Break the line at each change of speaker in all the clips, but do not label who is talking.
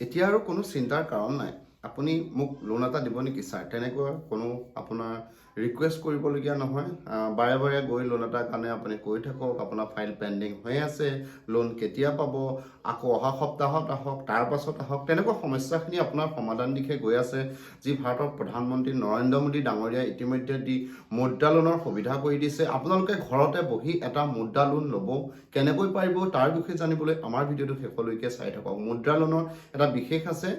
এতিয়া আৰু কোনো চিন্তাৰ কাৰণ নাই। আপুনি মোক লোন এটা দিব নেকি ছাৰ? তেনেকুৱা কোনো আপোনাৰ ৰিকুৱেষ্ট কৰিবলগীয়া নহয়। বাৰে বাৰে গৈ লোন এটাৰ কাৰণে আপুনি কৈ থাকক, আপোনাৰ ফাইল পেণ্ডিং হৈ আছে, লোন কেতিয়া পাব, আকৌ অহা সপ্তাহত আহক, তাৰ পাছত আহক। তেনেকুৱা সমস্যাখিনি আপোনাৰ সমাধান দিশে গৈ আছে, যি ভাৰতৰ প্ৰধানমন্ত্ৰী নৰেন্দ্ৰ মোদী ডাঙৰীয়াই ইতিমধ্যে দি মুদ্ৰা লোনৰ সুবিধা কৰি দিছে। আপোনালোকে ঘৰতে বহি এটা মুদ্ৰা লোন ল'ব কেনেকৈ পাৰিব তাৰ বিষয়ে জানিবলৈ আমাৰ ভিডিঅ'টো শেষলৈকে চাই থাকক। মুদ্ৰা লোনৰ এটা বিশেষ আছে,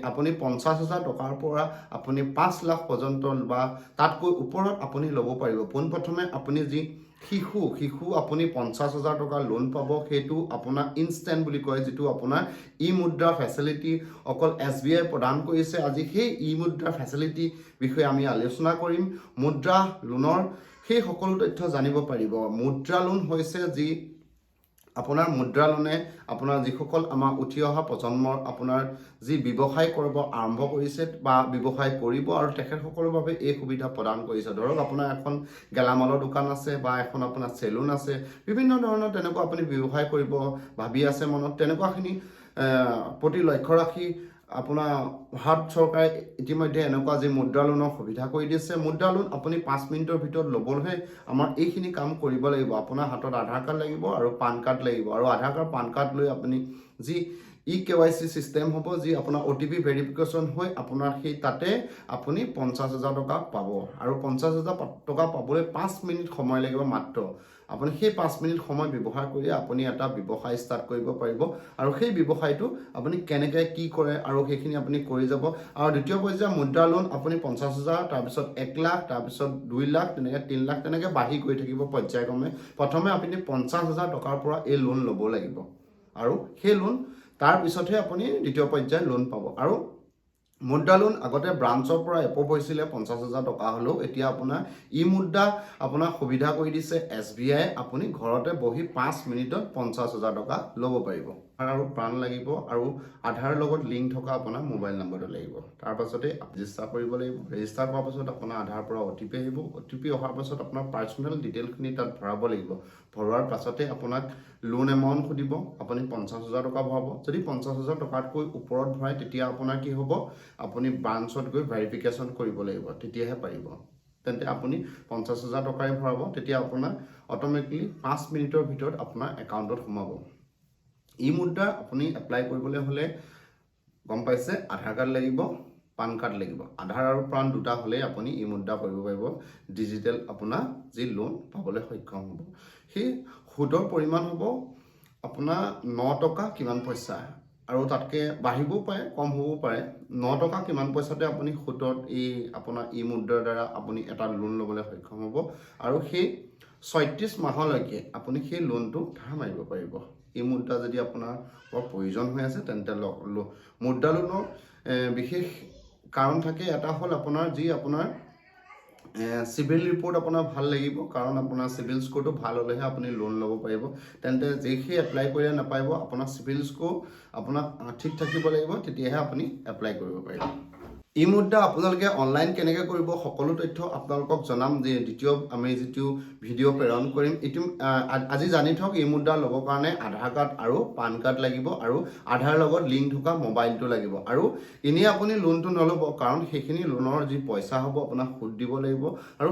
আপুনি 50,000 টকাৰ পৰা আপুনি 5 লাখ পৰ্যন্ত বা তাতকৈ ওপৰত আপুনি ল'ব পাৰিব। পোনপ্ৰথমে আপুনি যি শিশু আপুনি 50,000 টকা লোন পাব, সেইটো আপোনাৰ ইনষ্টেণ্ট বুলি কয়, যিটো আপোনাৰ ই মুদ্ৰা ফেচিলিটি অকল SBI প্ৰদান কৰিছে। আজি সেই ই মুদ্ৰা ফেচিলিটি বিষয়ে আমি আলোচনা কৰিম। মুদ্ৰা লোনৰ সেই সকলো তথ্য জানিব পাৰিব। মুদ্ৰা লোন হৈছে যি আপোনাৰ মুদ্ৰা লোনে আপোনাৰ যিসকল আমাৰ উঠি অহা প্ৰজন্মৰ আপোনাৰ যি ব্যৱসায় কৰিব আৰম্ভ কৰিছে বা ব্যৱসায় কৰিব, আৰু তেখেতসকলৰ বাবে এই সুবিধা প্ৰদান কৰিছে। ধৰক আপোনাৰ এখন গেলামালৰ দোকান আছে বা এখন আপোনাৰ চেলুন আছে, বিভিন্ন ধৰণৰ তেনেকুৱা আপুনি ব্যৱসায় কৰিব ভাবি আছে মনত, তেনেকুৱাখিনি প্ৰতি লক্ষ্য ৰাখি আপোনাৰ ভাৰত চৰকাৰে ইতিমধ্যে এনেকুৱা যি মুদ্ৰা লোনৰ সুবিধা কৰি দিছে। মুদ্ৰা লোন আপুনি 5 মিনিটৰ ভিতৰত ল'বলৈহে আমাৰ এইখিনি কাম কৰিব লাগিব। আপোনাৰ হাতত আধাৰ কাৰ্ড লাগিব আৰু পান কাৰ্ড লাগিব, আৰু আধাৰ কাৰ্ড পান কাৰ্ড লৈ আপুনি যি KYC চিষ্টেম হ'ব, যি আপোনাৰ OTP ভেৰিফিকেশ্যন হৈ আপোনাৰ সেই তাতে আপুনি 50,000 টকা পাব, আৰু 50,000 টকা পাবলৈ 5 মিনিট সময় লাগিব মাত্ৰ। আপুনি সেই 5 মিনিট সময় ব্যৱহাৰ কৰি আপুনি এটা ব্যৱসায় ষ্টাৰ্ট কৰিব পাৰিব, আৰু সেই ব্যৱসায়টো আপুনি কেনেকৈ কি কৰে আৰু সেইখিনি আপুনি কৰি যাব। আৰু দ্বিতীয় পৰ্যায়ৰ মুদ্ৰা লোন আপুনি 50,000, তাৰপিছত 1 লাখ, তাৰপিছত 2 লাখ, তেনেকৈ 3 লাখ, তেনেকৈ বাঢ়ি গৈ থাকিব পৰ্যায়ক্ৰমে। প্ৰথমে আপুনি 50,000 টকাৰ পৰা এই লোন ল'ব লাগিব, আৰু সেই লোন তাৰ পিছতহে আপুনি দ্বিতীয় পৰ্যায়ৰ লোন পাব। আৰু মুদ্ৰা লোন আগতে ব্ৰাঞ্চৰ পৰা এপ্ৰুভ হৈছিলে 50,000 টকা হ'লেও, এতিয়া আপোনাৰ ই মুদ্ৰা আপোনাৰ সুবিধা কৰি দিছে SBI। আপুনি ঘৰতে বহি 5 মিনিটত 50,000 টকা ল'ব পাৰিব। আৰু প্ৰাণ লাগিব, আৰু আধাৰ লগত লিংক থকা আপোনাৰ মোবাইল নম্বৰটো লাগিব। তাৰ পাছতে ৰেজিষ্টাৰ কৰিব লাগিব। ৰেজিষ্টাৰ কৰাৰ পাছত আপোনাৰ আধাৰ পৰা OTP আহিব। OTP অহাৰ পাছত আপোনাৰ পাৰ্চনেল ডিটেইলখিনি তাত ভৰাব লাগিব। ভৰোৱাৰ পাছতে আপোনাক লোন এমাউণ্ট সুধিব, আপুনি 50,000 টকা ভৰাব। যদি 50,000 টকাতকৈ ওপৰত ভৰাই, তেতিয়া আপোনাৰ কি হ'ব, আপুনি ব্ৰাঞ্চত গৈ ভেৰিফিকেশ্যন কৰিব লাগিব, তেতিয়াহে পাৰিব। তেন্তে আপুনি 50,000 টকাই ভৰাব, তেতিয়া আপোনাৰ অট'মেটিকলি 5 মিনিটৰ ভিতৰত আপোনাৰ একাউণ্টত সোমাব। ই মুদ্ৰা আপুনি এপ্লাই কৰিবলৈ হ'লে গম পাইছে, আধাৰ কাৰ্ড লাগিব, পান কাৰ্ড লাগিব। আধাৰ আৰু পান দুটা হ'লেই আপুনি ই মুদ্ৰা কৰিব পাৰিব, ডিজিটেল আপোনাৰ যি লোন পাবলৈ সক্ষম হ'ব। সেই সুদৰ পৰিমাণ হ'ব আপোনাৰ 9 টকা কিমান পইচা, আৰু তাতকৈ বাঢ়িবও পাৰে, কম হ'বও পাৰে। 9 টকা কিমান পইচাতে আপুনি সুদত এই আপোনাৰ ই মুদ্ৰাৰ দ্বাৰা আপুনি এটা লোন ল'বলৈ সক্ষম হ'ব, আৰু সেই 36 মাহলৈকে আপুনি সেই লোনটো ধাৰ মাৰিব পাৰিব। ই মুদ্ৰা যদি আপোনাৰ বৰ প্ৰয়োজন হৈ আছে, তেন্তে মুদ্ৰা লোনৰ বিশেষ কাৰণ থাকে। এটা হ'ল আপোনাৰ যি আপোনাৰ চিভিল ৰিপৰ্ট আপোনাৰ ভাল লাগিব, কাৰণ আপোনাৰ চিভিল স্ক'ৰটো ভাল হ'লেহে আপুনি লোন ল'ব পাৰিব। তেন্তে যিখিনি এপ্লাই কৰিলে নাপাৰিব, আপোনাৰ চিভিল স্ক'ৰ আপোনাক ঠিক থাকিব লাগিব, তেতিয়াহে আপুনি এপ্লাই কৰিব পাৰিব। ই মুদ্ৰা আপোনালোকে অনলাইন কেনেকৈ কৰিব, সকলো তথ্য আপোনালোকক জনাম। যে দ্বিতীয় আমি যিটো ভিডিঅ' প্ৰেৰণ কৰিম, এইটো আজি জানি থওক। ই মুদ্ৰা ল'বৰ কাৰণে আধাৰ কাৰ্ড আৰু পান কাৰ্ড লাগিব, আৰু আধাৰ লগত লিংক থকা মোবাইলটো লাগিব। আৰু এনেই আপুনি লোনটো নল'ব, কাৰণ সেইখিনি লোনৰ যি পইচা হ'ব আপোনাক সুদ দিব লাগিব, আৰু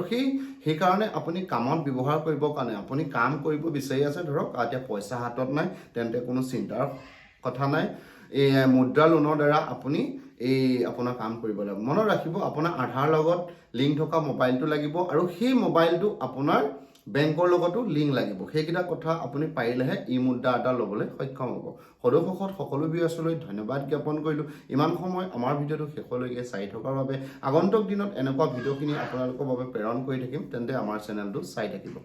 সেইকাৰণে আপুনি কামত ব্যৱহাৰ কৰিবৰ কাৰণে আপুনি কাম কৰিব বিচাৰি আছে, ধৰক এতিয়া পইচা হাতত নাই, তেন্তে কোনো চিন্তাৰ কথা নাই। এই মুদ্ৰা লোনৰ দ্বাৰা আপুনি আপোনাৰ কাম কৰিব লাগিব। মনত ৰাখিব, আপোনাৰ আধাৰ লগত লিংক থকা মোবাইলটো লাগিব, আৰু সেই মোবাইলটো আপোনাৰ বেংকৰ লগতো লিংক লাগিব। সেইকেইটা কথা আপুনি পাৰিলেহে ই মুদ্ৰা এটা ল'বলৈ সক্ষম হ'ব। সদুশেষত সকলো ভিউৱাৰ্ছলৈ ধন্যবাদ জ্ঞাপন কৰিলোঁ। ইমান সময় আমাৰ ভিডিঅ'টো শেষলৈকে চাই থকাৰ বাবে। আগন্তুক দিনত এনেকুৱা ভিডিঅ'খিনি আপোনালোকৰ বাবে প্ৰেৰণ কৰি থাকিম, তেন্তে আমাৰ চেনেলটো চাই থাকিব।